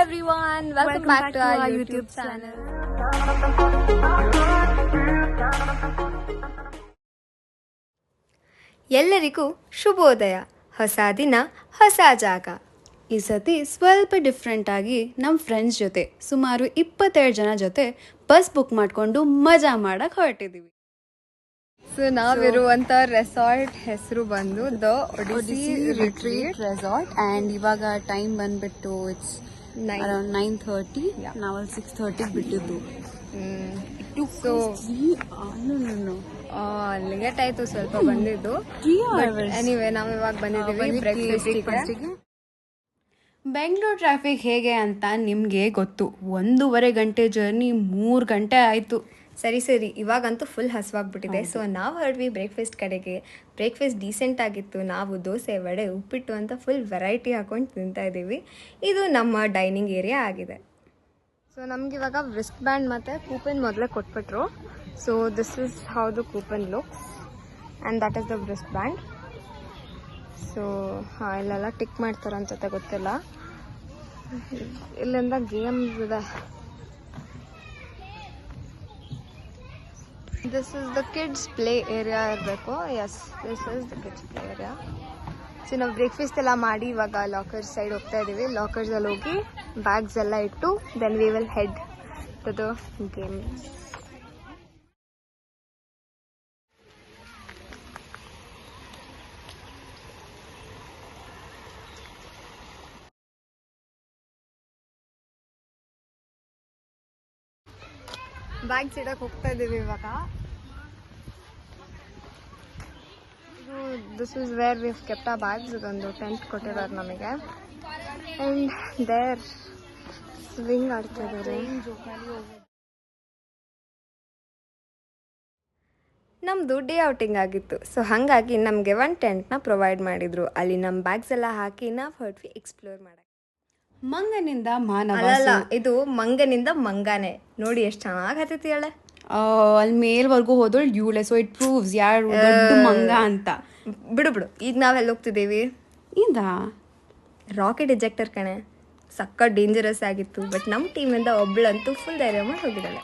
everyone, welcome back to our YouTube channel. ಎಲ್ಲರಿಗೂ ಶುಭೋದಯ. ಹೊಸ ದಿನ ಹೊಸ ಜಾಗ. ಈ ಸತಿ ಸ್ವಲ್ಪ ಡಿಫ್ರೆಂಟ್ ಆಗಿ ನಮ್ಮ ಫ್ರೆಂಡ್ಸ್ ಜೊತೆ ಸುಮಾರು 22 ಜನ ಜೊತೆ ಬಸ್ ಬುಕ್ ಮಾಡಿಕೊಂಡು ಮಜಾ ಮಾಡಕ್ಕೆ ಹೊರಟಿದ್ದೀವಿ. ಸೊ ನಾವಿರುವಂತ ರೆಸಾರ್ಟ್ ಹೆಸರು ಬಂದು the Odissi retreat resort and ಇವಾಗ ಟೈಮ್ ಬಂದ್ಬಿಟ್ಟು ಇಟ್ಸ್ ಅರೌಂಡ್ 9:30. ನಾವು 6:30 ಬಿಟ್ಟಿದ್ದು. ಸೊ ಲೇಟ್ ಆಯ್ತು ಸ್ವಲ್ಪ ಬಂದಿದ್ದು. ಎನಿವೆ ನಾವು ಇವಾಗ ಬಂದಿದ್ದೀವಿ ಬ್ರೇಕ್ಫಾಸ್ಟಿಗೆ. ಬೆಂಗಳೂರು ಟ್ರಾಫಿಕ್ ಹೇಗೆ ಅಂತ ನಿಮಗೆ ಗೊತ್ತು. 1.5 ಗಂಟೆ ಜರ್ನಿ 3 ಗಂಟೆ ಆಯಿತು. ಸರಿ ಇವಾಗಂತೂ ಫುಲ್ ಹಸುವಾಗ್ಬಿಟ್ಟಿದೆ. ಸೊ ನಾವು ಹೊರಡ್ವಿ ಬ್ರೇಕ್ಫಾಸ್ಟ್ ಕಡೆಗೆ. ಬ್ರೇಕ್ಫಾಸ್ಟ್ ಡೀಸೆಂಟ್ ಆಗಿತ್ತು. ನಾವು ದೋಸೆ ವಡೆ ಉಪ್ಪಿಟ್ಟು ಅಂತ ಫುಲ್ ವೆರೈಟಿ ಹಾಕೊಂಡು ತಿಂತಾ ಇದ್ದೀವಿ. ಇದು ನಮ್ಮ ಡೈನಿಂಗ್ ಏರಿಯಾ ಆಗಿದೆ. ಸೊ ನಮ್ಗಿವಾಗ ರಿಸ್ಟ್ ಬ್ಯಾಂಡ್ ಮತ್ತು ಕೂಪನ್ ಮೊದಲೇ ಕೊಟ್ಬಿಟ್ರು. So this is how the coupon looks and that is the wrist band. So ಇಲ್ಲೆಲ್ಲ ಟಿಕ್ ಮಾಡ್ತಾರೆ ಅನ್ಸುತ್ತೆ, ಗೊತ್ತಿಲ್ಲ. ಇಲ್ಲಿಂದ ಗೇಮ್ಸ್ ಇದೆ. This is the kids play area ಇರಬೇಕು. Yes, this is the kids play area. So ನಾವು ಬ್ರೇಕ್ಫಾಸ್ಟ್ ಎಲ್ಲ ಮಾಡಿ ಇವಾಗ ಲಾಕರ್ಸ್ ಸೈಡ್ ಹೋಗ್ತಾ ಇದ್ದೀವಿ. ಲಾಕರ್ಸಲ್ಲಿ ಹೋಗಿ ಬ್ಯಾಗ್ಸ್ ಎಲ್ಲ ಇಟ್ಟು then we will head to the games. Bags ಇಡಕ್ಕೆ ಹೋಗ್ತಾ ಇದ್ದೀವಿ ಇವಾಗ. This is where we kept ಆ ಬ್ಯಾಗ್ಸ್. ಇದೊಂದು ಟೆಂಟ್ ಕೊಟ್ಟಿದ್ದಾರೆ ನಮಗೆ. ಆ್ಯಂಡ್ ದೇರ್ ಸ್ವಿಂಗ್ ಆಡ್ತಾ ಇದ್ದಾರೆ. ನಮ್ಮದು ಡೇ ಔಟಿಂಗ್ ಆಗಿತ್ತು. ಸೊ ಹಾಗಾಗಿ ನಮಗೆ ಒಂದು ಟೆಂಟ್ನ ಪ್ರೊವೈಡ್ ಮಾಡಿದರು. ಅಲ್ಲಿ ನಮ್ಮ ಬ್ಯಾಗ್ಸ್ ಎಲ್ಲ ಹಾಕಿ ನಾವು ಹೊರಟ್ವಿ ಎಕ್ಸ್ಪ್ಲೋರ್ ಮಾಡಕ್ಕೆ. ಮಂಗನಿಂದ ಮಾನವ. ಅಲ್ಲ, ಇದು ಮಂಗನಿಂದ ಮಂಗಾನೆ. ನೋಡಿ ಎಷ್ಟು ಚೆನ್ನಾಗಿ ಹತ್ತಿಯಾಳೆ. ಅಲ್ಲಿ ಮೇಲ್ವರೆಗೂ ಹೋದಳು ಇವಳೆ. ಸೊ ಇಟ್ ಪ್ರೂವ್ಸ್ ಯಾರು ದೊಡ್ಡ ಮಂಗ ಅಂತ. ಬಿಡು ಈಗ ನಾವೆಲ್ಲ ಹೋಗ್ತಿದ್ದೀವಿ. ಇಂದ ರಾಕೆಟ್ ಇಜೆಕ್ಟರ್ ಕಣೆ. ಸಕ್ಕ ಡೇಂಜರಸ್ ಆಗಿತ್ತು. ಬಟ್ ನಮ್ಮ ಟೀಮಿಂದ ಒಬ್ಳಂತೂ ಫುಲ್ ಧೈರ್ಯ ಮಾಡಿ ಹೋಗಿದ್ದಾಳೆ.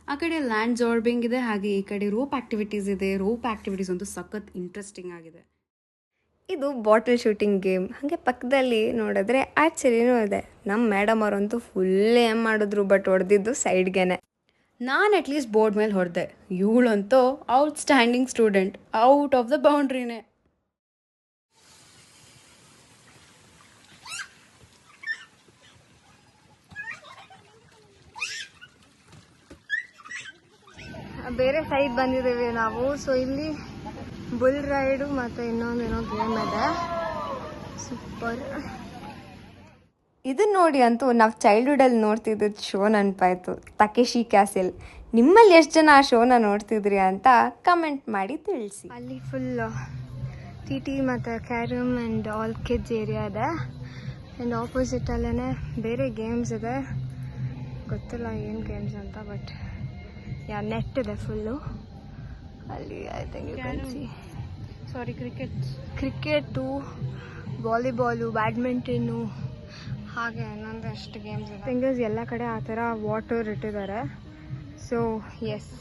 ಆ ಕಡೆ ಲ್ಯಾಂಡ್ ಜಾರ್ಬಿಂಗ್ ಇದೆ, ಹಾಗೆ ಈ ಕಡೆ ರೋಪ್ ಆಕ್ಟಿವಿಟೀಸ್ ಇದೆ. ರೋಪ್ ಆಕ್ಟಿವಿಟೀಸ್ ಅಂತೂ ಸಖತ್ ಇಂಟ್ರೆಸ್ಟಿಂಗ್ ಆಗಿದೆ. ಇದು ಬಾಟಲ್ ಶೂಟಿಂಗ್ ಗೇಮ್. ಹಾಗೆ ಪಕ್ಕದಲ್ಲಿ ನೋಡಿದ್ರೆ ಆ್ಯಕ್ಚುಲಿನೂ ಇದೆ. ನಮ್ಮ ಮೇಡಮ್ ಅವರಂತೂ ಫುಲ್ ಏಮ್ ಮಾಡಿದ್ರು, ಬಟ್ ಹೊಡೆದಿದ್ದು ಸೈಡ್ಗೆನೆ. ನಾನು ಅಟ್ಲೀಸ್ಟ್ ಬೋರ್ಡ್ ಮೇಲೆ ಹೊಡೆದೆ. ಇವಳಂತೂ outstanding student, out of the ಬೌಂಡ್ರಿನೇ. ಬೇರೆ ಸೈಡ್ ಬಂದಿದ್ದೇವೆ ನಾವು. ಸೊ ಇಲ್ಲಿ ಬುಲ್ ರೈಡು ಮತ್ತು ಇನ್ನೊಂದೇನೋ ಗೇಮ್ ಇದೆ. ಸೂಪರ್. ಇದನ್ನ ನೋಡಿ ಅಂತೂ ನಾವು ಚೈಲ್ಡ್ಹುಡಲ್ಲಿ ನೋಡ್ತಿದ್ದ ಶೋ ನೆನಪಾಯಿತು, ತಕೇಶಿ ಕ್ಯಾಸಲ್. ನಿಮ್ಮಲ್ಲಿ ಎಷ್ಟು ಜನ ಆ ಶೋನ ನೋಡ್ತಿದ್ರಿ ಅಂತ ಕಮೆಂಟ್ ಮಾಡಿ ತಿಳಿಸಿ. ಅಲ್ಲಿ ಫುಲ್ ಟಿ ಮತ್ತು carrom and all kids area ಇದೆ. ಆ್ಯಂಡ್ ಆಪೋಸಿಟಲ್ಲೇ ಬೇರೆ ಗೇಮ್ಸ್ ಇದೆ. ಗೊತ್ತಿಲ್ಲ ಏನು ಗೇಮ್ಸ್ ಅಂತ, ಬಟ್ ನೆಟ್ ಇದೆ ಫುಲ್ಲು ಅಲ್ಲಿ. I think you can see. Sorry, cricket, volleyball, badminton, ಹಾಗೆ ಇನ್ನೊಂದಷ್ಟು ಗೇಮ್ಸ್ ಇದೆ. ಥಿಂಗಸ್ ಎಲ್ಲ ಕಡೆ ಆ ಥರ ವಾಟರ್ ಇಟ್ಟಿದ್ದಾರೆ. ಸೊ ಎಸ್,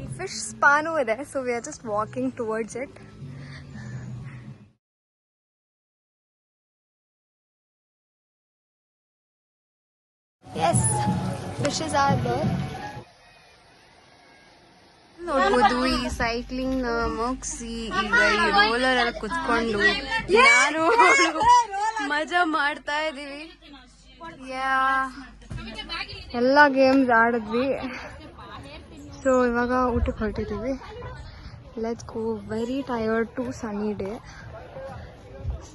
ಈ ಫಿಶ್ ಸ್ಪಾನೂ ಇದೆ. So we are just walking towards it. Yes, fishes are there. ನೋಡ್ಬೋದು ಈ ಸೈಕ್ಲಿಂಗ್ ಮುಗಿಸಿ ಈಗ ಈ ರೋಲರ್ ಅಲ್ಲಿ ಕುತ್ಕೊಂಡು ನಾನು ಮಜಾ ಮಾಡ್ತಾ ಇದೀವಿ. ಎಲ್ಲ ಗೇಮ್ಸ್ ಆಡಿದ್ವಿ. ಸೊ ಇವಾಗ ಊಟಕ್ಕೆ ಹೊರಟಿದ್ದೀವಿ. Let's go. Very tired to sunny day.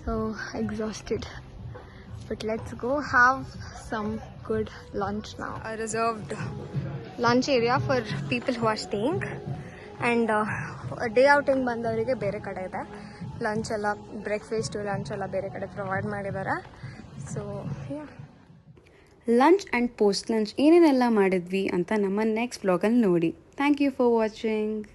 So exhausted. But let's go have some good lunch now. A reserved lunch area for people who are staying. And day outing ಬಂದವರಿಗೆ ಬೇರೆ ಕಡೆ ಇದೆ. Lunch ಎಲ್ಲ, breakfast lunch ಎಲ್ಲ ಬೇರೆ ಕಡೆ provide ಮಾಡಿದ್ದಾರೆ. So lunch and post lunch ಏನೇನೆಲ್ಲ ಮಾಡಿದ್ವಿ ಅಂತ ನಮ್ಮ ನೆಕ್ಸ್ಟ್ ಬ್ಲಾಗಲ್ಲಿ ನೋಡಿ. Thank you for watching.